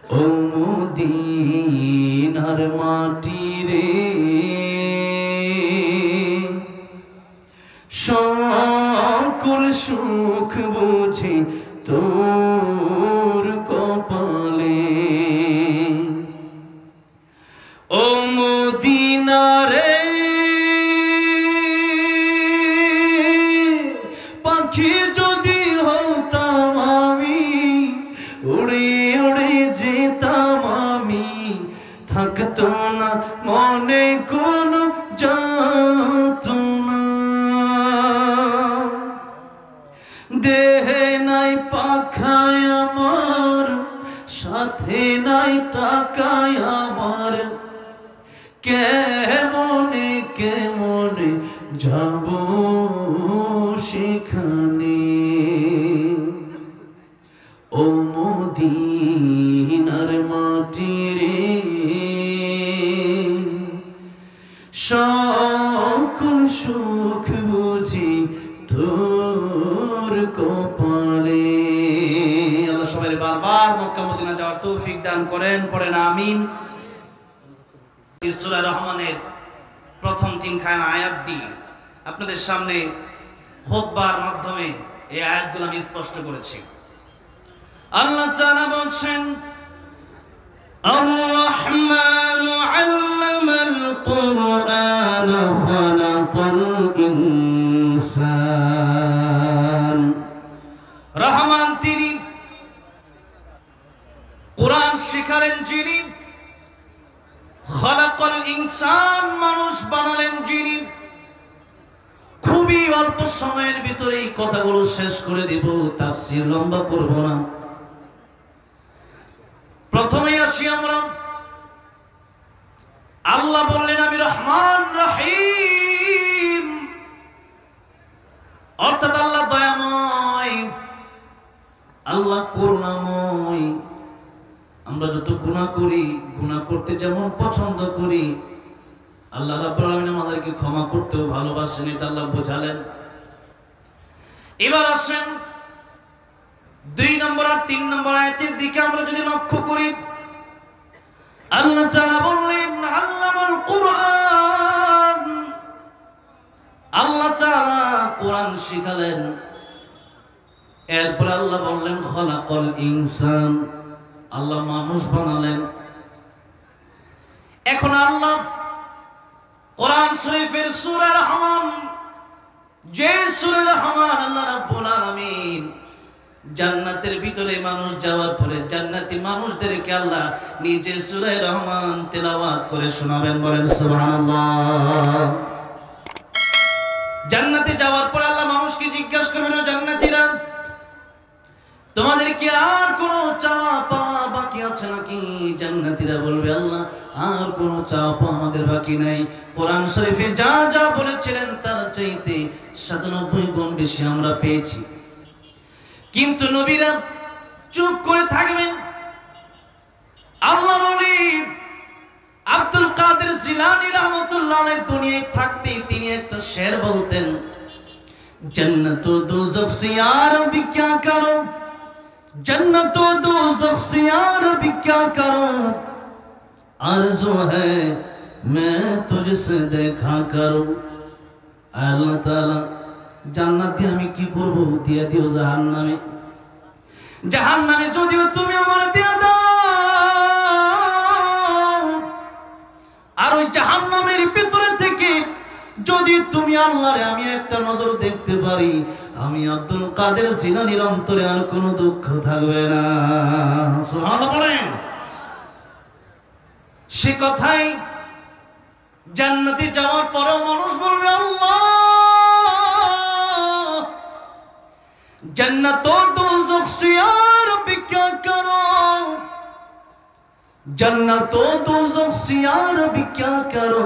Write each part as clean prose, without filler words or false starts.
ও মদিনার মাটি রে, সকল সুখ বুঝি তোর কপালে। ও মদিনা রে, পাখি যদি হতাম আমি, উড়ে উড়ে যেতাম আমি, থাকতো না মনে কোনো যাতনা। দেহে নাই পাখায় আমার, সাথে নাই টাকায় আমার, কেমনে কেমনে যাব সেখানে। ও মদিনার মাটি রে, সকল সুখ বুঝি তোর কপালে। আল্লাহ সবাই বারবার মক্কা মদিনা যাওয়ার তৌফিক দান করেন, পড়েন আমিন। সূরা রহমানের প্রথম তিনখানা আয়াত দিয়ে আপনাদের সামনে খুতবার মাধ্যমে এই আয়াতগুলো আমি স্পষ্ট করেছি। আল্লাহ তাআলা বলছেন, আর-রহমানু আল্লামাল কুরআন খালাকাল ইনসান। রহমান তিনি, কোরআন শিখালেন যিনি, খালাকাল ইনসান মানুষ বানালেন যিনি। খুবই অল্প সময়ের ভিতরে এই কথাগুলো শেষ করে দেব, তাফসীর লম্বা করব না। প্রথমে আসি আমরা, আল্লাহ বললেন আমি রহমান রহিম, অর্থাৎ আল্লাহ দয়াময়, আল্লাহ করুণাময়। আমরা যত গুনাহ করি, গুনাহ করতে যেমন পছন্দ করি, আল্লাহ রাব্বুল আলামিন আমাদেরকে ক্ষমা করতেও ভালোবাসেন, এটা আল্লাহ বোঝালেন। এবার আসেন 2 নম্বর আর 3 নম্বর আয়াতের দিকে আমরা যদি লক্ষ্য করি, আল্লাহ তাআলা বললেন আল্লামাল কুরআন, আল্লাহ তাআলা কোরআন শিখালেন। এরপর আল্লাহ বললেন খালাকাল ইনসান, আল্লাহ মানুষ বানালেন। এখন আল্লাহ কোরআন শরীফের সূরা রহমান, যে সূরা রহমান আল্লাহ রাব্বুল আলামিন জান্নাতের ভিতরে মানুষ যাওয়ার পরে জান্নাতি মানুষদেরকে আল্লাহ নিজে সূরা রহমান তেলাওয়াত করে শোনাবেন, বলেন সুবহানাল্লাহ। জান্নাতে যাওয়ার পর আল্লাহ মানুষকে জিজ্ঞাসা করবেন, জান্নাতীরা তোমাদের কি আর কোনো চাওয়া পাওয়া বাকি আছে নাকি? জান্নাতীরা বলবে আল্লাহ আর কোনো চাওয়া পাওয়া আমাদের বাকি নাই। কোরআন শরীফে যা যা বলেছিলেন তার চাইতে 97 গুণ বেশি আমরা পেয়েছি। কিন্তু নবীরা চুপ করে থাকবেন। আল্লাহর ওলি আব্দুল কাদের জিলানী রাহমাতুল্লাহ আলাইহি দুনিয়ায় থাকতে তিনি একটা শের বলতেন, जन्नत दोज़ख से यार भी क्या करो, जन्नत दोज़ख से यार भी क्या करो, आरज़ू है मैं तुझसे देखा करूं। আল্লাহ তাআলা জান্নাতে আমি কি করব? দিয়ে দিও জাহান্নামে। জাহান্নামে যদিও তুমি আমার দিয়ে দাও, আর ওই জাহান্নামের ভিতরে থেকে যদি তুমি আল্লাহরে আমি একটা নজর দেখতে পারি, আমি আব্দুল কাদের জিলানীর অন্তরে আর কোনো দুঃখ থাকবে না। সুবহানাল্লাহ বলেন। সে কথাই জান্নাতে যাওয়ার পরেও মানুষ বলবে আল্লাহ जन्नत दोज़ख से यार भी क्या करो, जन्नत दोज़ख से यार भी क्या करो,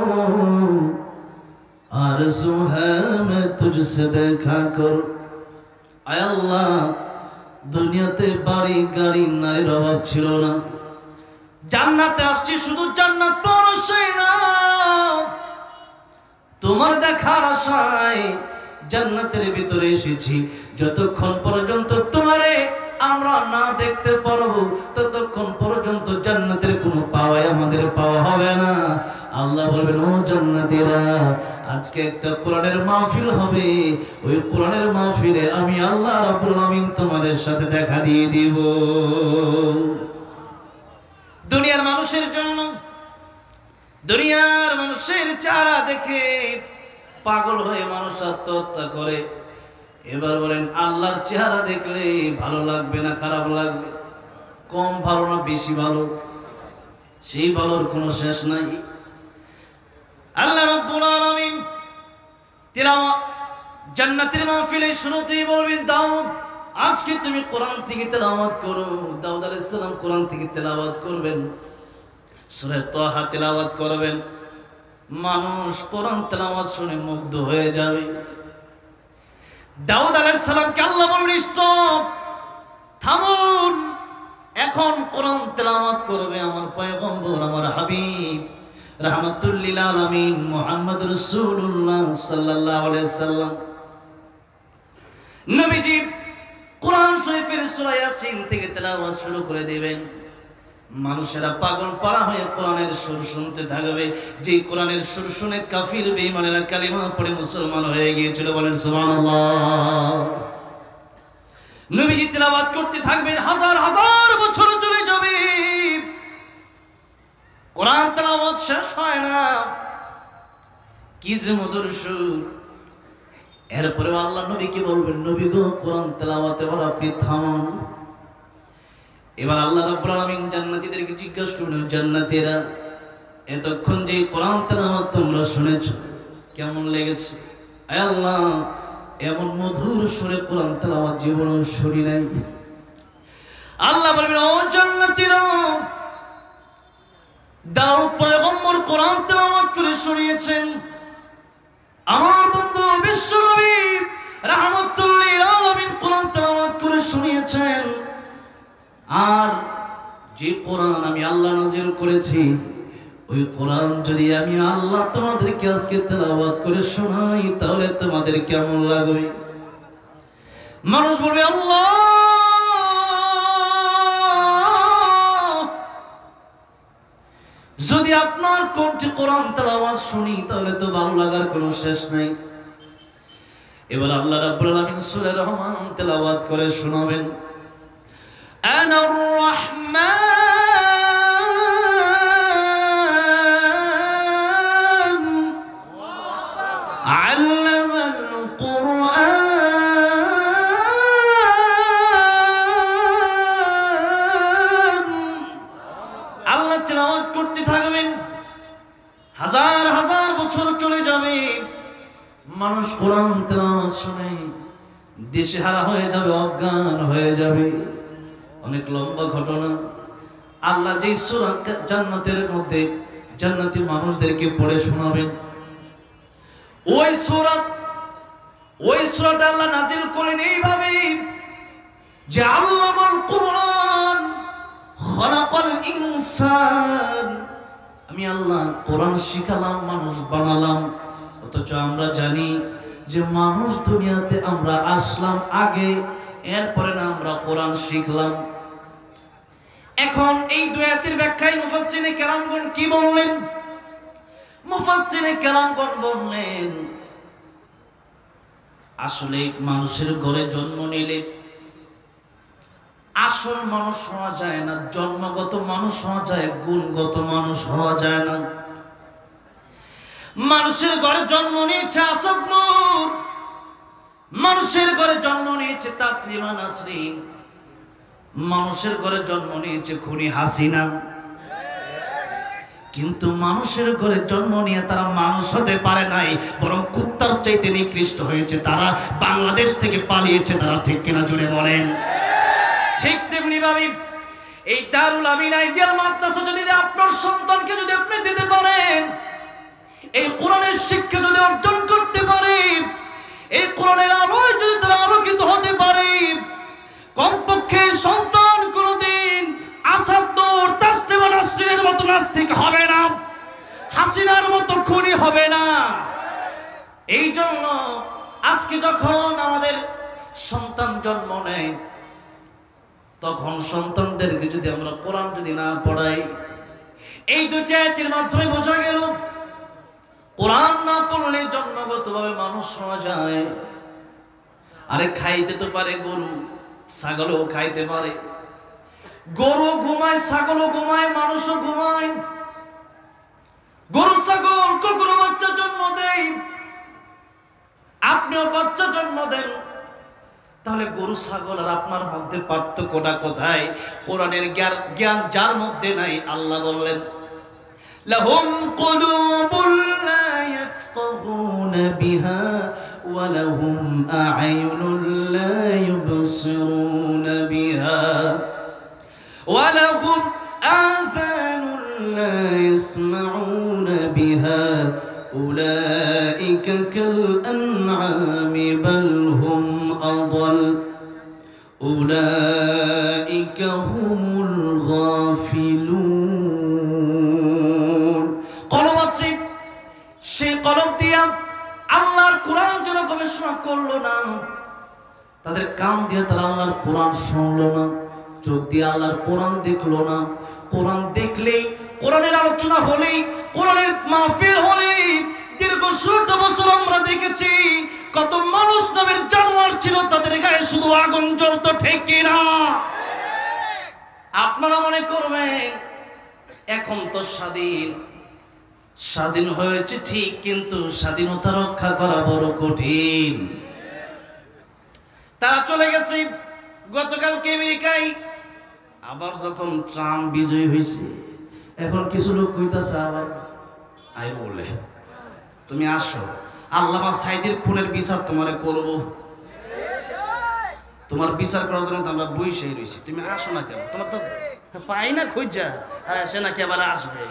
आरज़ू है मैं तुझसे देखा करूं। आय अल्लाह दुनियाते बाड़ी गाड़ी নাই অভাব ছিল না, জান্নাতে আসছি শুধু জান্নাত পরশই না, তোমার দেখার আশায় জান্নাতের ভিতরে এসেছি। যতক্ষণ পর্যন্ত তোমারে আমরা না দেখতে পারবো ততক্ষণ পর্যন্ত জান্নাতের কোনো পাওয়াই আমাদের পাওয়া হবে না। আল্লাহ বলবেন, ও জান্নাতীরা, আজকে একটা কোরআনের মাহফিল হবে, ওই কোরআনের মাহফিলে আমি আল্লাহ রাব্বুল আলামিন তোমাদের সাথে দেখা দিয়ে দিব। দুনিয়ার মানুষের জন্য, দুনিয়ার মানুষের চেহারা দেখে পাগল হয়ে মানুষ আত্মহত্যা করে। এবার বলেন, আল্লাহর চেহারা দেখলে ভালো লাগবে না খারাপ লাগবে? কম ভালো না বেশি ভালো? সেই ভালোর কোনো শেষ নাই। আল্লাহ রাব্বুল আলামিন তিলাওয়াত জান্নাতের মাহফিলে শুরুতেই বলবেন, দাউদ আজকে তুমি কোরআন থেকে তেলাওয়াত করো। দাউদ আলাইহিস সালাম কোরআন থেকে তেলাওয়াত করবেন, সূরা তাহা তেলাওয়াত করবেন। মানুষ কোরআন তেলাওয়াত শুনে মুগ্ধ হয়ে যাবে। দাউদ আলাইহিস সালামকে আল্লাহ বললেন, স্টপ, থামুন, এখন কোরআন তেলাওয়াত করবে আমার পয়গম্বর, আমার হাবিব রাহমাতুল লিল আলামিন মুহাম্মদ রাসূলুল্লাহ সাল্লাল্লাহু আলাইহি সাল্লাম। নবীজি কোরআন শরীফের সূরা ইয়াসিন থেকে তেলাওয়াত শুরু করে দিবেন। মানুষেরা পাগল পাড়া হয়ে কোরআনের সুর শুনতে থাকবে। যে কোরআনের সুর শুনে কাফির বেঈমানেরা কালিমা পড়ে মুসলমান হয়ে গিয়েছিল, বলেন সুবহানাল্লাহ। নবীজি তেলাওয়াত করতে থাকবেন, হাজার হাজার বছর চলে যাবে, কোরআন তেলাওয়াত শেষ হয় না। কি যে মধুর সুর। এরপরে আল্লাহ নবীকে বলবেন, নবী গো, কোরআন তেলাওয়াত এবার আপনি থামান। এবার আল্লাহ রাব্বুল আলামিন জান্নাতীদেরকে জিজ্ঞাসা করবেন, জান্নাতীরা, এতক্ষণ যে কোরআন তেলাওয়াত তোমরা শুনেছো কেমন লেগেছে? আয় আল্লাহ, এমন মধুর সুরে কোরআন তেলাওয়াত জীবনে শুনি নাই। আল্লাহ বলবেন, ও জান্নাতীরা, দাউদ পয়গম্বর কোরআন তেলাওয়াত করে শুনিয়েছেন, আমার বন্ধু বিশ্বনবী রাহমাতুল লিল আলামিন কোরআন তেলাওয়াত করে শুনিয়েছেন। আর যে কোরআন আমি আল্লাহ নাযিল করেছি, ওই কোরআন যদি আমি আল্লাহ তোমাদেরকে আজকে তেলাওয়াত করে শোনাই, তাহলে তোমাদের কেমন লাগবে? মানুষ বলবে, আল্লাহ, যদি আপনার কণ্ঠে কোরআন তেলাওয়াত শুনি তাহলে তো ভালো লাগার কোনো শেষ নাই। এবার আল্লাহ রাব্বুল আলামিন সূরা রহমান তেলাওয়াত করে শোনাবেন, আনার রহমান আল্লামাল কুরআন। আল্লাহ তেলাওয়াত করতে থাকবেন, হাজার হাজার বছর চলে যাবে, মানুষ কোরআন তেলাওয়াত শুনে দিশেহারা হয়ে যাবে, অজ্ঞান হয়ে যাবে। অনেক লম্বা ঘটনা। আল্লাহ যে সূরা জান্নাতের মধ্যে জান্নাতি মানুষদেরকে পড়ে শোনাবেন, ওই সূরাটা আল্লাহ নাযিল করেন এইভাবে যে আল্লামাল কুরআন খালাকাল ইনসান। আমি আল্লাহ কোরআন শিখালাম, মানুষ বানালাম। অথচ আমরা জানি যে মানুষ দুনিয়াতে আমরা আসলাম আগে, এরপরে না আমরা কোরআন শিখলাম। এখন এই দুই আয়াতের ব্যাখ্যায় মুফাসসিরে কেরামগণ কি বললেন? মুফাসসিরে কেরামগণ বললেন, আসলে মানুষের ঘরে জন্ম নিলে আসল মানুষ হওয়া যায় না, জন্মগত মানুষ হওয়া যায়, গুণগত মানুষ হওয়া যায় না। মানুষের ঘরে জন্ম নিয়েছে আসাদ নূর, মানুষের ঘরে জন্ম নিয়েছে তাসলিমা নাসরিন, মানুষের ঘরে জন্ম নিয়েছে খুনি হাসিনা। কিন্তু মানুষের ঘরে জন্ম নিয়ে তারা মানুষ হতে পারে নাই, বরং কুত্তার চাইতে নিকৃষ্ট হয়েছে। তারা বাংলাদেশ থেকে পালিয়েছে। তারা ঠিক কিনা জুড়ে বলেন? ঠিক তেমনি ভাবে এই দারুল আমিন আইডিয়াল মাদ্রাসা যদি আপনার সন্তানকে যদি আপনি দিতে পারেন, এই কোরআনের শিক্ষা যদি অর্জন করতে পারে, এই কোরআনের আলোয় যদি তারা আলোকিত হতে পারে, কমপক্ষে সন্তান কোনদিন আসাদ নূর তাসলিমা নাসরিনের মতো নাস্তিক হবে না, হাসিনার মতো খুনি হবে না। এই জন্য আজকে যখন আমাদের সন্তান জন্ম নেয়, তখন সন্তানদেরকে যদি আমরা কোরআন যদি না পড়াই, এই দুটি আয়াতের মাধ্যমে বোঝা গেল কোরআন না পড়লে জন্মগতভাবে মানুষ হওয়া যায়। আরে খাইতে তো পারে গরু, ছাগলও খাইতে পারে। গরু ঘুমায়, ছাগলও ঘুমায়, মানুষও ঘুমায়। গরু ছাগল কখনো বাচ্চা জন্ম দেয়, আপনিও বাচ্চা জন্ম দেন। তাহলে গরু ছাগল আর আপনার মধ্যে পার্থক্যটা কোথায়? কোরআনের জ্ঞান যার মধ্যে নাই, আল্লাহ বললেন লাহুম কুলুবুল লা ইয়াফকাহুনা বিহা ওয়া লাহুম আ'য়ুনুল লা ইউবসিরুনা বিহা ওয়া লাহুম আযানুল লা ইয়াসমাউনা বিহা উলাইকা কাল আন'আমি বাল হুম আদাল উলাইকা হুমুল গাফিলুন। কলম আছে, সেই কলম দিয়া আল্লাহর কোরআন যারা গবেষণা করলো না, তাদের কান দিয়ে তারা আল্লাহর কোরআন শুনলো না, চোখ দিয়ে আল্লাহর কোরআন দেখলো না। কোরআন দেখলেই, কোরআনের আলোচনা হলেই, কোরআনের মাহফিল হলেই দীর্ঘ ১৬টা বছর আমরা দেখেছি কত মানুষ নামের জানোয়ার ছিল, তাদের গায়ে শুধু আগুন জ্বলতো, ঠিক কিনা? আপনারা মনে করবেন এখন তো স্বাধীন হয়েছে ঠিক, কিন্তু স্বাধীনতা রক্ষা করা বড় কঠিন। তারা চলে গেছে গতকালকে আমেরিকায়, আবার যখন ট্রাম্প বিজয়ী হয়েছে, এখন কিছু লোক কইতাছে আবার আই বলে তুমি আসো, আল্লামা সাইদের খুনের বিচার তোমারে করব। তোমার বিচার করার জন্য তো আমরা বইসাই রয়েছি, তুমি আসো না কেন? তোমার তো পাই না খুঁজা, সে নাকি আবার আসবে।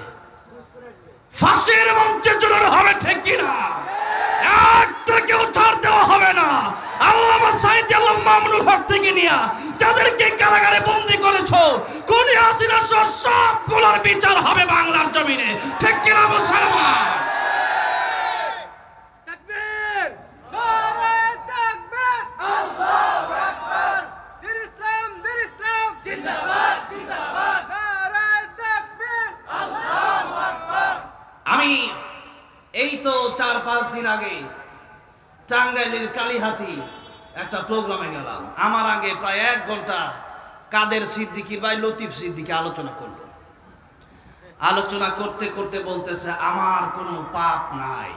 ফাঁসির মঞ্চে চড়ানো হবে, ঠিক কিনা? একটা কেউ ছাড় দেওয়া হবে না। আল্লামা সাইদ আল্লাহ মামুনুল হক থেকে নিয়া যাদেরকে কারাগারে বন্দী করেছো, কোন হাসিনা সহ সবগুলোর বিচার হবে বাংলার জমিনে, ঠিক কিনা মুসলমান? আমি এই তো ৪-৫ দিন আগে টাঙ্গাইলের কালীহাতি একটা প্রোগ্রামে গেলাম। আমার আগে প্রায় ১ ঘন্টা কাদের সিদ্দিকী ভাই লতিফ সিদ্দিকী আলোচনা করলো। আলোচনা করতে করতে বলতেছে আমার কোনো পাপ নাই।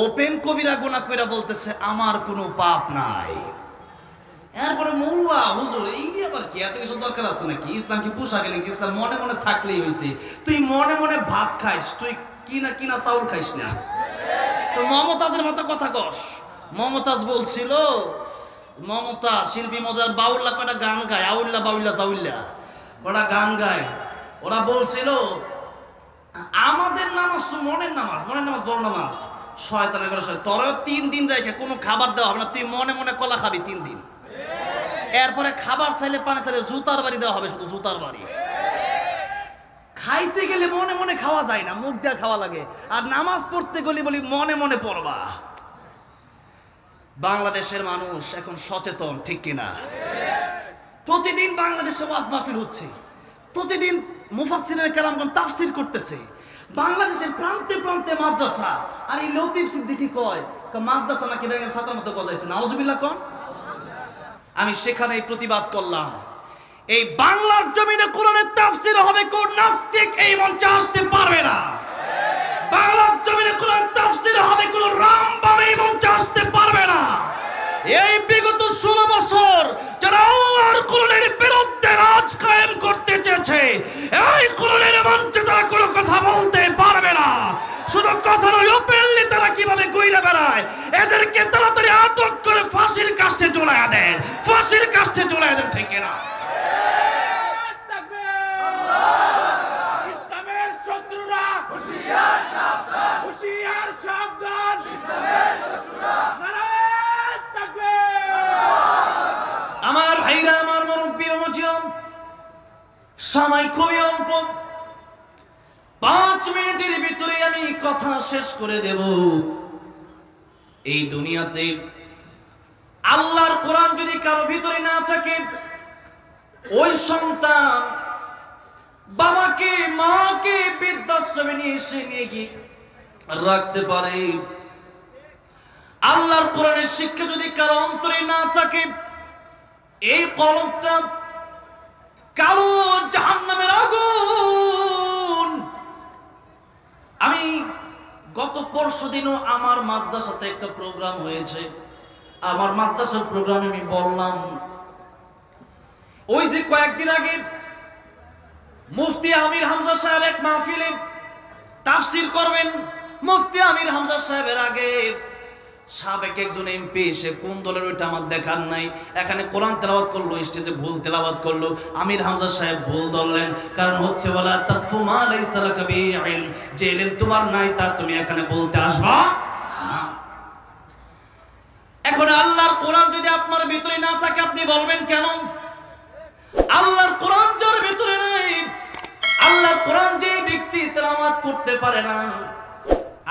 ওপেন কবিরা গুনাহ কইরা বলতেছে আমার কোনো পাপ নাই। এরপরে মোল্লা হুজুর এই আবার কি, এত কিছু দরকার আছে নাকি? ইসলাম কি পোশাকে নাকি? ইসলাম মনে মনে থাকলেই হয়েছে। তুই মনে মনে ভাত খাইস, তুই কিনা চাউল খাইস না। তো মমতাজের মতো কথা কস। মমতাজ বলছিল, মমতা শিল্পী মজার বাউল্লা কটা গান গায়, আউল্লা বাউল্লা চাউল্লা কটা গান গায়। ওরা বলছিল আমাদের নামাজ তো মনের নামাজ বড় নামাজ, শয়তানের ঘরে শয়তান। তোরও 3 দিন রেখে কোনো খাবার দেওয়া হবে না, তুই মনে মনে কলা খাবি 3 দিন। এরপরে খাবার চাইলে পানি চাইলে জুতার বাড়ি দেওয়া হবে, শুধু জুতার বাড়ি। খাইতে গেলে মনে মনে খাওয়া যায় না, মুখ দিয়ে খাওয়া লাগে। আর নামাজ পড়তে গেলে বলি মনে মনে পড়বা। বাংলাদেশের মানুষ এখন সচেতন, ঠিক কিনা? প্রতিদিন বাংলাদেশে ওয়াজ মাহফিল হচ্ছে, প্রতিদিন মুফাসসিরিনে কেরামগণ তাফসীর করতেছে। বাংলাদেশের প্রান্তে প্রান্তে মাদ্রাসা। আর এই লতিফ সিদ্দিকী কয় মাদ্রাসা নাকি ব্যাঙের ছাতার মতো গজাইছে, নাউজুবিল্লাহ কোন। আমি সেখানেই প্রতিবাদ করলাম, এই বাংলার জমিনে কোরআনের তাফসীর হবে, কোন নাস্তিক এই মঞ্চে আসতে পারবে না। বাংলার জমিনে কোরআনের তাফসীর হবে, কোন রামবাম এই মঞ্চে আসতে পারবে না। এই বিগত 16 বছর যারা আল্লাহর কোরআনের বিরুদ্ধে রাজ কায়েম করতে চেয়েছে, এই কোরআনের মঞ্চে তারা কোনো কথা বলতে পারবে না। শুধু কথা নয়, ওপেনলি তারা কিভাবে ঘুরে বেড়ায়, এদেরকে তাড়াতাড়ি আটক করে ফাঁসির কাছে ঝুলাইয়া দেন, ফাঁসির কাছে ঝুলাইয়া দেন, ঠিক না? ইসলামের শত্রুরা হুঁশিয়ার সাবধান, হুঁশিয়ার সাবধান, ইসলামের শত্রুরা নারায়ে তাকবীর। আমার ভাইরা, আমার মুরব্বী মজলুম, সময় খুবই অল্প, 5 মিনিটের ভিতরে আমি কথা শেষ করে দেব। এই দুনিয়াতে আল্লাহর কোরআন যদি কারো ভিতরে না থাকে, ওই সন্তান বাবাকে মাকে বৃদ্ধাশ্রমে নিয়ে এসে নিয়ে গিয়ে রাখতে পারে। আল্লাহর কোরআনের শিক্ষা যদি কারো অন্তরে না থাকে, এই কলবটা কালো জাহান্নামের আগুন। আমি গত পরশুদিনও আমার মাদ্রাসাতে একটা প্রোগ্রাম হয়েছে, আমার মাদ্রাসার প্রোগ্রামে আমি বললাম, ওই যে কয়েকদিন আগে মুফতি আমির হামজা সাহেব এক মাহফিলে তাফসীর করবেন, মুফতি আমির হামজা সাহেবের আগে সাবেক একজন এমপি, সে কোন দলের ওইটা আমার দেখার নাই, এখানে কোরআন তেলাওয়াত করলো, স্টেজে ভুল তেলাওয়াত করলো। আমির হামজা সাহেব ভুল ধরলেন, কারণ হচ্ছে ওয়ালা তাকফু মা লাইসা লাকা বিহি ইলম, যে ইলম তোমার নাই তা তুমি এখানে বলতে আসবা না। এখন আল্লাহর কোরআন যদি আপনার ভিতরে না থাকে, আপনি বলবেন কেন? আল্লাহর কোরআন যার ভিতরে নেই, আল্লাহর কোরআন যে ব্যক্তি তেলাওয়াত করতে পারে না,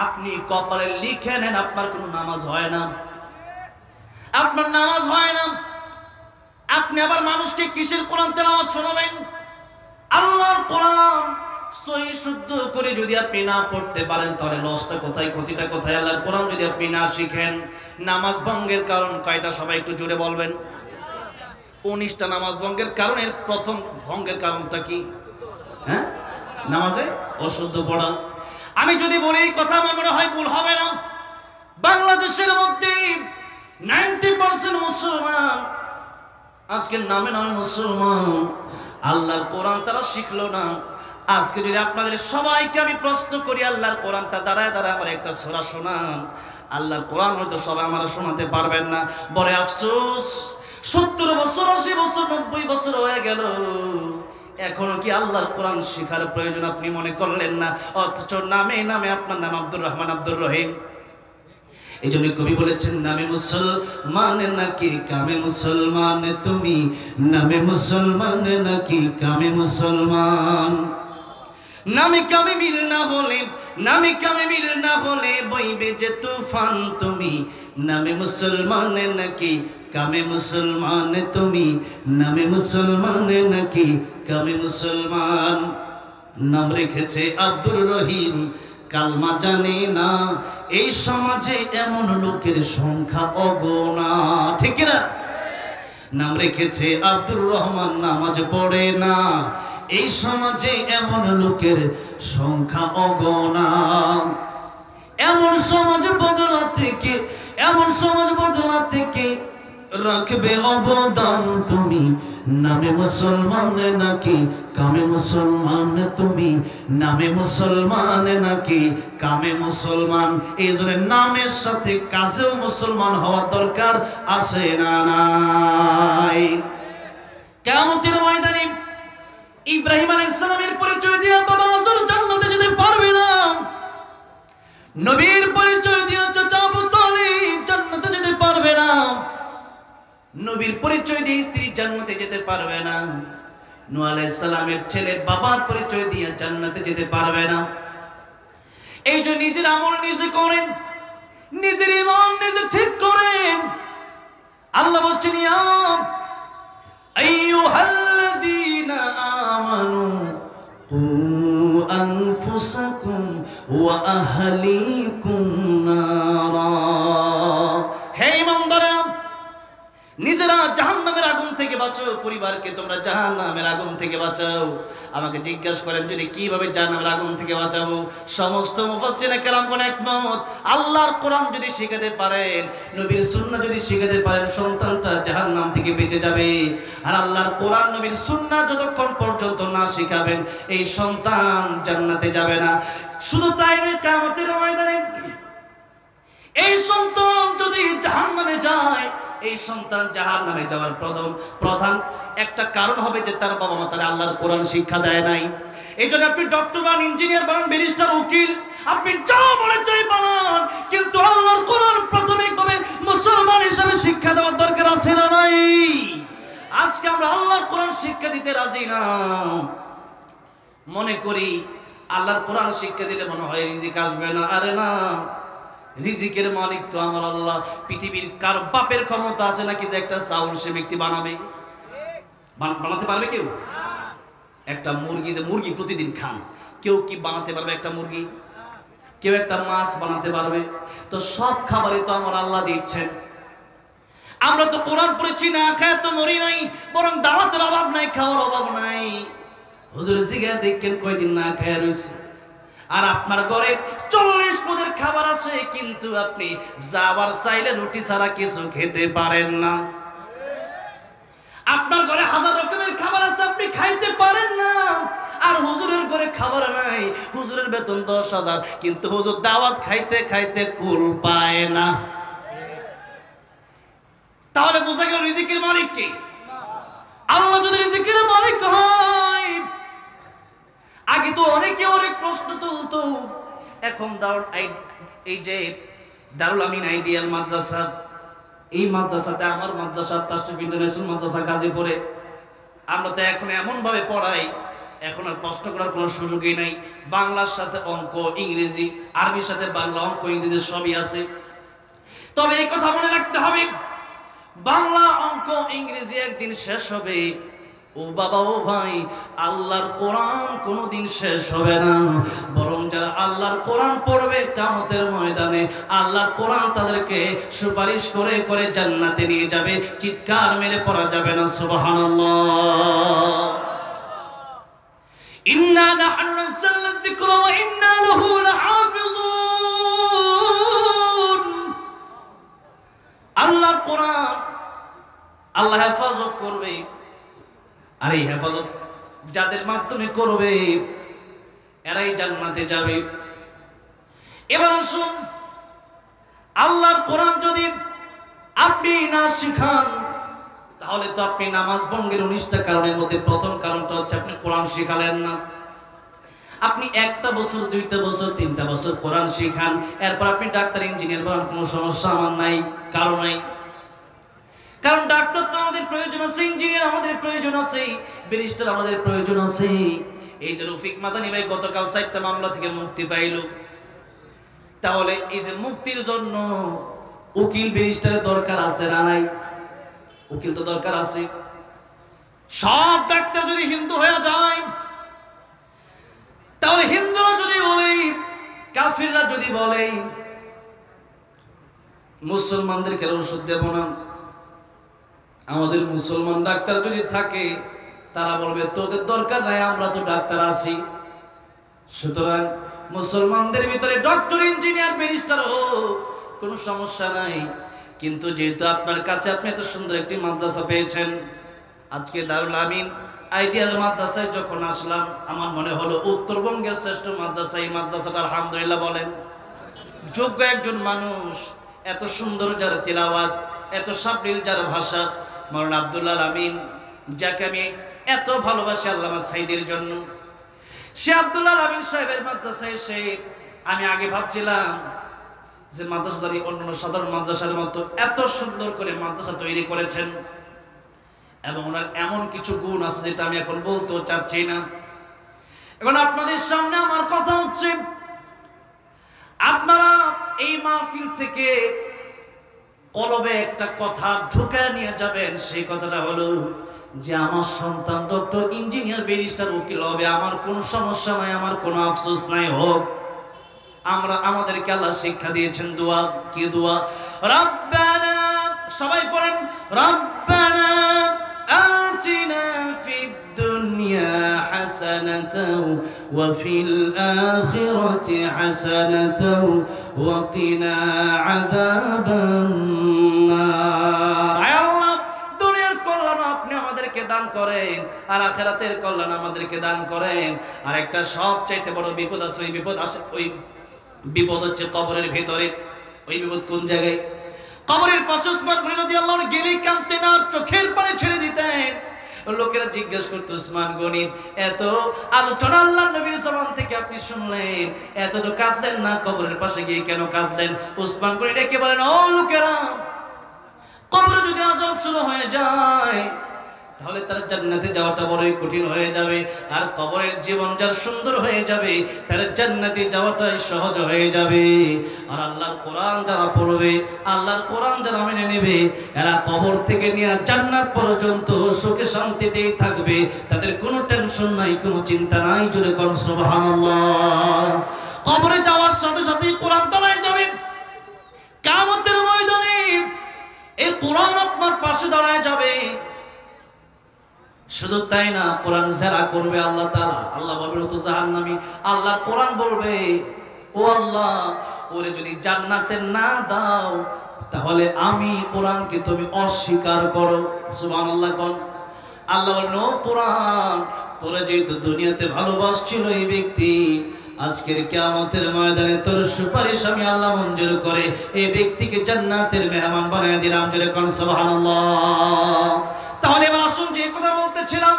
আপনি কপালে লিখে নেন আপনার কোনো নামাজ হয় না, আপনার নামাজ হয় না। আপনি আবার মানুষকে কিসের কোরআন তেলাওয়াত শোনাবেন? আল্লাহর কোরআন সহি শুদ্ধ করে যদি আপনি না পড়তে পারেন, তাহলে লসটা কোথায়, ক্ষতিটা কোথায়? আল্লাহর কোরআন যদি আপনি না শিখেন, নামাজ ভঙ্গের কারণ কয়টা সবাই একটু জোরে বলবেন? 19টা নামাজ ভঙ্গের কারণের প্রথম ভঙ্গের কারণটা কি? হ্যাঁ, নামাজে অশুদ্ধ পড়া। আমি যদি বলি এই কথা, আমার মনে হয় ভুল হবে না। বাংলাদেশের মধ্যে 90% মুসলমান, আজকের নামে নামে মুসলমান, আল্লাহর কোরআন তারা শিখলো না। আজকে যদি আপনাদের সবাইকে আমি প্রশ্ন করি, আল্লাহর কোরআনটা দাঁড়ায় দাঁড়ায় আমার একটা সূরা শোনান, আল্লাহর কোরআন হয়তো সবাই আমরা শোনাতে পারবেন না। বড় আফসোস, 70 বছর 80 বছর 90 বছর হয়ে গেল, এখনো কি আল্লাহর কোরআন শেখার প্রয়োজন আপনি মনে করলেন না? অথচ নামে নামে আপনার নাম আব্দুর রহমান, আব্দুর রহিম। এই জন্য কবি বলেছেন, নামে মুসলমান নাকি কামে মুসলমান তুমি, নামে মুসলমান নাকি কামে মুসলমান। নামে কামে মিল না হলে, নামে কামে মিল না হলে বইবে যে তুফান তুমি, নামে মুসলমান নাকি কামে মুসলমান তুমি, নামে মুসলমান নাকি কামে মুসলমান। নাম রেখেছে আব্দুর রহিম, কালমা জানে না, এই সমাজে এমন লোকের সংখ্যা অগণা, ঠিক না? নাম রেখেছে আব্দুর রহমান, নামাজ পড়ে না, এই সমাজে এমন লোকের সংখ্যা অগণা। এমন সমাজ বদলা থেকে, এমন সমাজ বদলা থেকে রাখবে অবদান তুমি, নামে মুসলমান নাকি কামে মুসলমান তুমি, নামে মুসলমান নাকি কামে মুসলমান। এই জন্য নামের সাথে কাজেও মুসলমান হওয়ার দরকার আছে না নাই? কিয়ামতের ময়দানে ইব্রাহিম আলাইহিস সালামের পরিচয় দিয়ে বাবা আজর জান্নাতে যেতে পারবে না, নবীর পরিচয় দিয়ে চাচা আবু তালিব জান্নাতে যেতে পারবে না, নবীর পরিচয় দিয়ে স্ত্রী জান্নাতে যেতে পারবে না, নূহ আলাইহিস সালামের ছেলে বাবার পরিচয় দিয়ে জান্নাতে যেতে পারবে না। এই যে নিজের আমল নিজে করেন, নিজের ঈমান নিজে ঠিক করেন। আল্লাহ বলছেন, ইয়া আইয়ুহাল্লাযীনা আমানু কু আনফুসাকুম ওয়া আহলিকুম নারা। হে ঈমানদাররা, নিজেরা জাহান্নামের আগুন থেকে বাঁচাও, পরিবারকে তোমরা জাহান্নামের আগুন থেকে বাঁচাও। আমাকে জিজ্ঞাসা করেন যদি কিভাবে জাহান্নামের আগুন থেকে বাঁচাবো, সমস্ত মুফাসসিরে কেরামগণ একমত, আল্লাহর কোরআন যদি শিখাতে পারেন, নবীর সুন্নাহ যদি শিখাতে পারেন, সন্তানটা জাহান্নাম থেকে বেঁচে যাবে। আর আল্লাহর কোরআন নবীর সুন্নাহ যতক্ষণ পর্যন্ত না শিখাবেন, এই সন্তান জান্নাতে যাবে না। শুধু তাই নয়, কিয়ামতের ময়দানে এই সন্তান যদি জাহান্নামে যায়, এই সন্তান জাহান্নামে যাওয়ার প্রধান একটা কারণ হবে যে তার বাবা মা তারা আল্লাহর কোরআন শিক্ষা দেয় নাই। এই জন্য আপনি ডক্টর বানান, ইঞ্জিনিয়ার বানান, ব্যারিস্টার, উকিল, আপনি যা বলে চাই বানান, কিন্তু আল্লাহর কোরআন প্রাথমিকভাবে মুসলমান হিসেবে শিক্ষা দেওয়ার দরকার আছে না নাই? আজকে আমরা আল্লাহর কোরআন শিক্ষা দিতে রাজি না। মনে করি আল্লাহর কোরআন শিক্ষা দিলে মনে হয় রিজিক আসবে না। আরে না, রিজিকের মালিক তো আমার আল্লাহ। পৃথিবীর কার বাপের ক্ষমতা আছে নাকি যে একটা চাউল সে ব্যক্তি বানাবে? বানাতে পারবে কেউ? একটা মুরগি, যে মুরগি প্রতিদিন খান, কেউ কি বানাতে পারবে একটা মুরগি? কেউ একটা মাছ বানাতে পারবে? তো সব খাবারই তো আমার আল্লাহ দিচ্ছেন। আমরা তো কোরআন পড়েছি, না খায় তো মরি নাই, বরং দাওয়াতের অভাব নাই, খাওয়ার অভাব নাই। হুজুর জিগা দেখেন কয়দিন না খায় রয়েছে, আর আপনার ঘরে 40 পদের খাবার আছে, কিন্তু আপনি যাবার চাইলে রুটি ছাড়া কিছু খেতে পারেন না। আপনার ঘরে 1000 রকমের খাবার আছে, আপনি খাইতে পারেন না। আর হুজুরের ঘরে খাবার নাই, হুজুরের বেতন 10,000, কিন্তু হুজুর দাওয়াত খাইতে খাইতে কুল পায় না। তাহলে বোঝা গেল রিজিকের মালিক কে? আল্লাহ যদি রিজিকের মালিক হয়, আগে তো অনেকে অনেক প্রশ্ন তুলতো, এখন এই যে দারুল আমিন আইডিয়াল মাদ্রাসা, এই মাদ্রাসাতে, আমার মাদ্রাসা তাশরিফ ইন্টারন্যাশনাল মাদ্রাসা গাজীপুরে, আমরা তো এখন এমন ভাবে পড়াই, এখন আর প্রশ্ন করার কোনো সুযোগই নাই। বাংলার সাথে অঙ্ক, ইংরেজি, আরবির সাথে বাংলা, অঙ্ক, ইংরেজি সবই আছে। তবে এই কথা মনে রাখতে হবে, বাংলা, অঙ্ক, ইংরেজি একদিন শেষ হবে। ও বাবা, ও ভাই, আল্লাহর কোরআন কোনোদিন শেষ হবে না। বরং যারা আল্লাহর কোরআন পড়বে, কিয়ামতের ময়দানে আল্লাহর কোরআন তাদেরকে সুপারিশ করে করে জান্নাতে নিয়ে যাবে। চিৎকার মেরে পড়া যাবে না সুবহানাল্লাহ। ইন্না নাহনু নাযালনা যিকরা ওয়া ইন্না লাহু লাহাফিজুন। আল্লাহর কোরআন আল্লাহ হেফাজত করবে, আর এই হেফাজত যাদের মাধ্যমে করবে, এরাই জান্নাতে যাবে। এবার আসুন, আল্লাহর কোরআন যদি আপনি না শিখান, তাহলে তো আপনি নামাজ ভঙ্গের 19টা কারণের মধ্যে প্রথম কারণটা হচ্ছে আপনি কোরআন শিখালেন না। আপনি 1টা বছর, 2টা বছর, 3টা বছর কোরআন শিখান, এরপর আপনি ডাক্তার, ইঞ্জিনিয়ার বানান, কোনো সমস্যা আমার নাই, কারণ নাই। কারণ ডাক্তার তো আমাদের প্রয়োজন আছে, ইঞ্জিনিয়ার আমাদের প্রয়োজন আছে, ব্যারিস্টার আমাদের প্রয়োজন আছে। এই যে রফিক মাদানী ভাই গতকাল 4টা মামলা থেকে মুক্তি পাইল, তাহলে এই যে মুক্তির জন্য উকিল, ব্যারিস্টারের দরকার আছে না নাই? উকিল তো দরকার আছে। সব ডাক্তার যদি হিন্দু হয়ে যায়, তাহলে হিন্দুরা যদি বলে, কাফিররা যদি বলে মুসলমানদেরকে ওষুধ দেব না, আমাদের মুসলমান ডাক্তার যদি থাকে, তারা বলবে তোদের দরকার নাই, আমরা তো ডাক্তার আছি। সুতরাং মুসলমানদের ভিতরে ডক্টর, ইঞ্জিনিয়ার, ব্যারিস্টার হোক, কোনো সমস্যা নাই। কিন্তু যেহেতু আপনার কাছে আপনি এত সুন্দর একটি মাদ্রাসা পেয়েছেন, আজকে দারুল আমিন আইডিয়াল মাদ্রাসায় যখন আসলাম, আমার মনে হলো উত্তরবঙ্গের শ্রেষ্ঠ মাদ্রাসা এই মাদ্রাসাটা, আলহামদুলিল্লাহ বলেন। যোগ্য একজন মানুষ, এত সুন্দর যার তিলাওয়াত, এত সাবলীল যার ভাষা, মাওলানা আব্দুল্লাহ আমিন, যাকে আমি এত ভালোবাসি আল্লামা সাইদের জন্য, সে আব্দুল্লাহ আমিন সাহেবের মাদ্রাসায় এসে আমি আগে ভাবছিলাম যে মাদ্রাসাদারি অন্যান্য সাধারণ মাদ্রাসার মতো এত সুন্দর করে মাদ্রাসা তৈরি করেছেন, এবং ওনার এমন কিছু গুণ আছে যেটা আমি এখন বলতেও চাচ্ছি না। এখন আপনাদের সামনে আমার কথা হচ্ছে, আপনারা এই মাহফিল থেকে কলবে একটা কথা ঢুকে নিয়ে যাবেন। সেই কথাটা হলো যে আমার সন্তান ডক্টর, ইঞ্জিনিয়ার, ব্যারিস্টার, উকিল হবে, আমার কোনো সমস্যা নাই, আমার কোনো আফসোস নাই, হোক। আমাদেরকে আল্লাহ শিক্ষা দিয়েছেন দোয়া, কি দোয়া? রব্বানা, সবাই পড়েন, রব্বানা আতিনা ফিদ দুনিয়া হাসানাতাও ওয়া ফিল আখিরাতি হাসানাতাও ওয়া কিনা আযাবান নার। আয় আল্লাহ, দুনিয়ার কল্যাণ আপনি আমাদেরকে দান করেন, আর আখিরাতের কল্যাণ আমাদেরকে দান করেন। আর একটা সবচাইতে বড় বিপদ আছে, ওই বিপদ আসে, ওই বিপদ হচ্ছে কবরের ভিতরে। ওই বিপদ কোন জায়গায়? কবরের পাশে উসমান গনি রাদিয়াল্লাহু আনহু গেলেই কাঁদতেন আর চোখের পানি ছেড়ে দিতেন। লোকেরা জিজ্ঞেস করতো, উসমান গনি, এত আলোচনা আল্লাহর নবীর জবান থেকে আপনি শুনলেন, এত তো কাঁদলেন না, কবরের পাশে গিয়ে কেন কাঁদলেন? উসমান গনি ডেকে বলেন, ও লোকেরা, কবরে যদি আযাব শুরু হয়ে যায়, তাহলে তার জান্নাতে যাওয়াটা বড়ই কঠিন হয়ে যাবে। আর কবরের জীবন যার সুন্দর হয়ে যাবে তার জান্নাতে যাওয়াটাই সহজ হয়ে যাবে। আর আল্লাহর কোরআন যারা পড়বে, আল্লাহর কোরআন যারা মেনে নেবে, এরা কবর থেকে নিয়ে জান্নাত পর্যন্ত সুখে শান্তিতেই থাকবে। তাদের কোনো টেনশন নাই, কোনো চিন্তা নাই। জোরে কোন সুবহানাল্লাহ। কবরে যাওয়ার সাথে সাথেই কোরআন দাঁড়ায় যাবে কিয়ামতের ময়দানে। এই কোরআন আপনার পাশে দাঁড়ায় যাবে। শুধু তাই না, কোরআন যারা করবে আল্লাহ তাআলা, আল্লাহ বলবে তো জাহান্নামী, আল্লাহর কোরআন বলবে ও আল্লাহ, ওরে যদি জান্নাতে না দাও তাহলে আমি কোরআনকে তুমি অস্বীকার করো। সুবহানাল্লাহ কোন। আল্লাহ বলবেন ও কোরআন, তোরা যেহেতু দুনিয়াতে ভালোবাসছিল এই ব্যক্তি, আজকের কিয়ামতের ময়দানে তোর সুপারিশ আমি আল্লাহ মঞ্জুর করে এই ব্যক্তিকে জান্নাতের মেহমান বানিয়ে দিলাম। জোরে কোন সুবহানাল্লাহ। তাহলে এবার আসুন, যে কথা বলতেছিলাম,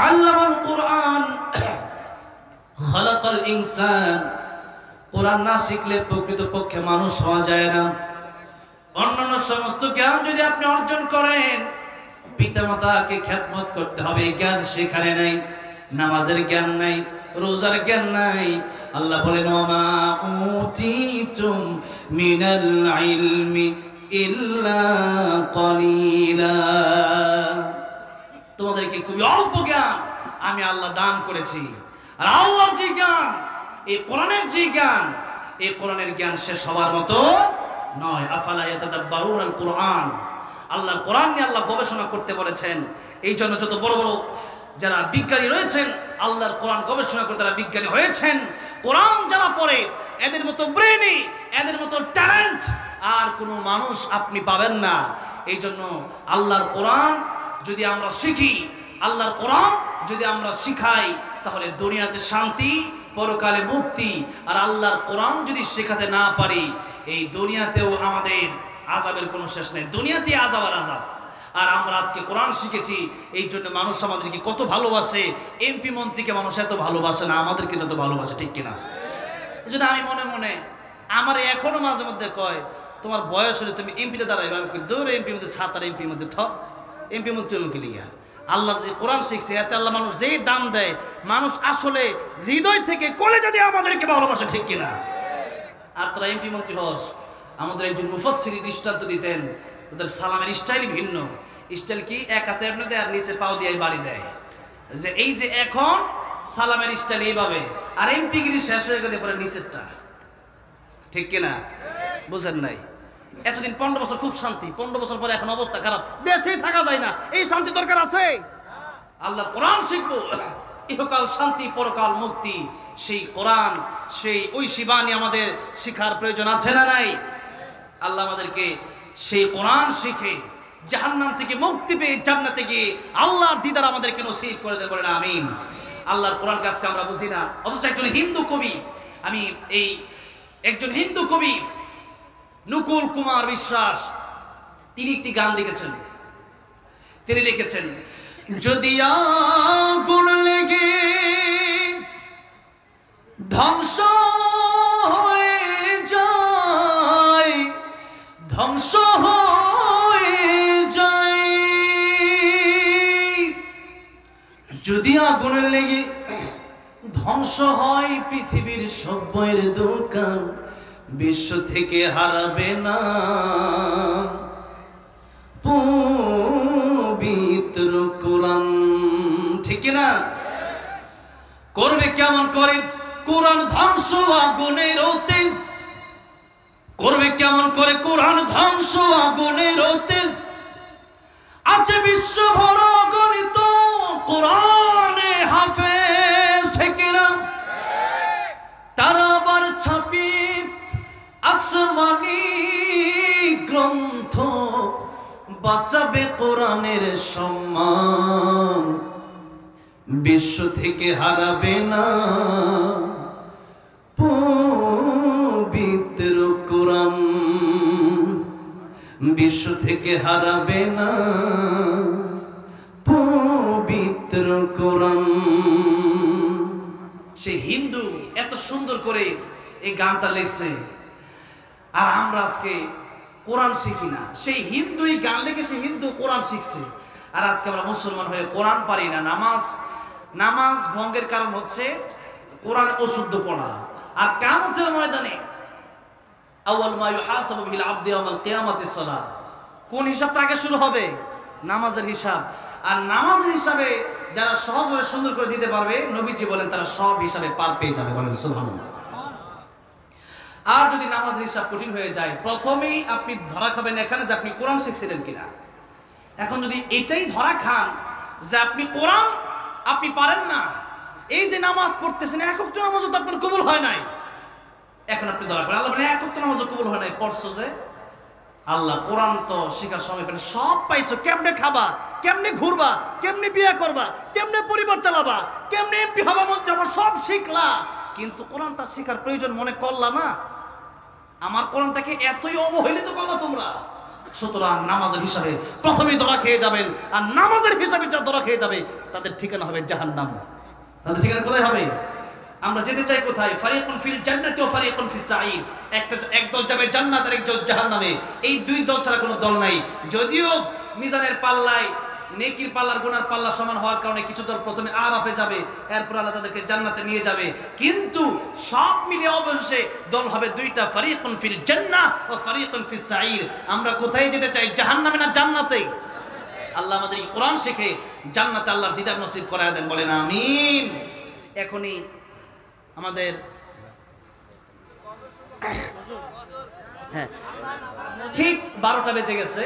আল্লামাল কোরআন খালাকাল ইনসান। কোরআন না শিখলে প্রকৃতপক্ষে মানুষ হওয়া যায় না। অন্যান্য সমস্ত জ্ঞান যদি আপনি অর্জন করেন, পিতামাতাকে খেদমত করতে হবে, জ্ঞান সেখানে নাই। নামাজের জ্ঞান নাই, রোজার জ্ঞান নাই। আল্লাহ বলেন ওয়ামা উতিতুম মিনাল ইলমি ইল্লা কলিলা। তোমাদেরকে খুবই অল্প জ্ঞান আমি আল্লাহ দান করেছি। আর আল্লাহর যে জ্ঞান, এই কোরআনের যে জ্ঞান, এই কোরআনের জ্ঞান শেষ হওয়ার মতো নয়। আফালা ইয়াতাদাব্বারুনাল কোরআন। আল্লাহর কোরআন নিয়ে আল্লাহ গবেষণা করতে বলেছেন। এই জন্য যত বড় বড় যারা বিজ্ঞানী রয়েছেন, আল্লাহর কোরআন গবেষণা করে তারা বিজ্ঞানী হয়েছেন। কোরআন যারা পড়ে এদের মতো ব্রেনি, এদের মতো ট্যালেন্ট আর কোনো মানুষ আপনি পাবেন না। এই জন্য আল্লাহর কোরআন যদি আমরা শিখি, আল্লাহর কোরআন যদি আমরা শিখাই, তাহলে দুনিয়াতে শান্তি, পরকালে মুক্তি। আর আল্লাহর কোরআন যদি শেখাতে না পারি, এই দুনিয়াতেও আমাদের আযাবের কোনো শেষ নেই। দুনিয়াতে আযাব আর আযাব। আর আমরা আজকে কোরআন শিখেছি, এই জন্য মানুষ আমাদেরকে কত ভালোবাসে। এমপি মন্ত্রীকে মানুষ এত ভালোবাসে না আমাদেরকে যত ভালোবাসে, ঠিক কিনা? এই জন্য আমি মনে মনে আমার এখনো মাঝে মধ্যে কয়, তোমার বয়স হলে তুমি এমপিতে দাঁড়াইবে। আমি দৌড়ে এমপির মধ্যে ছাত আর এমপির মধ্যে ঠক, এমপি মন্ত্রী মুখে লিগা। আল্লাহর যে কোরআন শিখছে, এতে আল্লাহ মানুষ যেই দাম দেয়, মানুষ আসলে হৃদয় থেকে কোলে যদি আমাদেরকে ভালোবাসে, ঠিক কিনা? আর তোরা এমপি মন্ত্রী হস। আমাদের একজন মুফাসসির দৃষ্টান্ত দিতেন, ওদের সালামের স্টাইল ভিন্ন। স্টাইল কি? এক হাতে এমনি দেয় আর নিচে পাও দিয়ে বাড়ি দেয়। যে এই যে এখন সালামের স্টাইল এইভাবে, আর এমপি গিরি শেষ হয়ে গেলে পরে নিচেরটা, ঠিক কিনা? বুঝেন নাই? এতদিন 15 বছর খুব শান্তি, 15 বছর পরে এখন অবস্থা খারাপ, দেশে থাকা যায় না। এই শান্তি দরকার আছে। আল্লাহ কোরআন শিখবো, ইহকাল শান্তি পরকাল মুক্তি। সেই কোরআন, সেই ঐশী বাণী আমাদের শিখার প্রয়োজন আছে না নাই? আল্লাহ আমাদেরকে সেই কোরআন শিখে জাহান্নাম থেকে মুক্তি পেয়ে জান্নাতে গিয়ে আল্লাহর দিদার আমাদেরকে নসিব করে দেন, বলেন আমিন। আল্লাহর কোরআন কাজকে আমরা বুঝি না, অথচ একজন হিন্দু কবি, আমি এই একজন হিন্দু কবি নকুল কুমার বিশ্বাস, তিনি একটি গান লিখেছেন। তিনি লিখেছেন, যদি আগুন লেগে ধ্বংস হয়ে যায়, ধ্বংস হয়ে যায়, যদি আগুন লেগে ধ্বংস হয় পৃথিবীর সব বইয়ের দোকান, বিশ্ব থেকে হারাবে না পবিত্র কোরআন, ঠিক না? করবে কেমন করে কোরআন ধ্বংস আগুনের তেজ, করবে কেমন করে কোরআন ধ্বংস আগুনের তেজ। আছে বিশ্বভর গণিত কোরআনে হাফেজ, ঠিক না? তারা আবার ছাপি আসমানি গ্রন্থ, বাঁচাবে কোরআনের সম্মান, বিশ্ব থেকে হারাবে না পবিত্র কোরআন, বিশ্ব থেকে হারাবে না পবিত্র কোরআন। সে হিন্দু এত সুন্দর করে এই গানটা লিখছে, আর আমরা আজকে কোরআন শিখি না। সেই হিন্দু এই গান লিখে সে হিন্দু কোরআন শিখছে, আর আজকে আমরা মুসলমান হয়ে কোরআন পারি না। নামাজ ভঙ্গের কারণ হচ্ছে কোরআন অশুদ্ধ পড়া। আর কিয়ামতের ময়দানে আউয়াল মা ইউহাসাবু বিল আবদি ইয়াওমাল কিয়ামাতিস সালাত, কোন হিসাবটা আগে শুরু হবে? নামাজের হিসাব। আর নামাজের হিসাবে যারা সহজভাবে সুন্দর করে দিতে পারবে, নবীজি বলেন তারা সব হিসাবে পার পেয়ে যাবে। বলেন সুবহানাল্লাহ। আর যদি নামাজের হিসাব কঠিন হয়ে যায়, প্রথমেই আপনি ধরা খাবেন এখানে যে আপনি কোরআন শিখছিলেন কিনা। এখন যদি এটাই ধরা খান যে আপনি কোরআন আপনি পারেন না, এই যে নামাজ পড়তেছেন এক ওয়াক্ত নামাজও তো আপনার কবুল হয় নাই, এখন আপনি ধরা করেন আল্লাহ বলে এক ওয়াক্ত নামাজও কবুল হয় নাই, পড়ছো যে আল্লাহ কোরআন তো শেখার সময় পেলে সব পাইছো, কেমনে খাবা, কেমনে ঘুরবা, কেমনে বিয়ে করবা, কেমনে পরিবার চালাবা, কেমনে এমপি হবা, মন্ত্রী হবা, সব শিখলা, কিন্তু কোরআনটা শেখার প্রয়োজন মনে করলা না। আমার কোরআনটাকে এতই অবহেলিত করলা তোমরা। সুতরাং নামাজের হিসাবে প্রথমেই ধরা খেয়ে যাবেন। আর নামাজের হিসাবে যা ধরা খেয়ে যাবে তাদের ঠিকানা হবে জাহান্নাম। তাদের ঠিকানা কোথায় হবে? আমরা যেতে চাই কোথায়? ফারিকুন ফিল জান্নাতি ওয়া ফারিকুন ফিস সাঈর। একদল যাবে জান্নাত আর একদল জাহান্নামে। এই দুই দল ছাড়া কোনো দল নাই। যদিও মিজানের পাল্লায় নেকির পাল্লার গুনার পাল্লা সমান হওয়ার কারণে কিছু দল প্রথমে আরাফে যাবে, এরপর আল্লাহ তাদেরকে জান্নাতে নিয়ে যাবে, কিন্তু সব মিলিয়ে অবশেষে দল হবে দুইটা, ফারিকুন ফিল জান্নাহ ওয়া ফারিকুন ফিস সাঈর। আমরা কোথায় যেতে চাই? জাহান্নামে না জান্নাতে? আল্লাহ আমাদের কোরআন শিখে জান্নাতে আল্লাহর দিদার নসিব করায় দেন। বলেন আমিন। এখনই আমাদের ঠিক 12টা বেজে গেছে।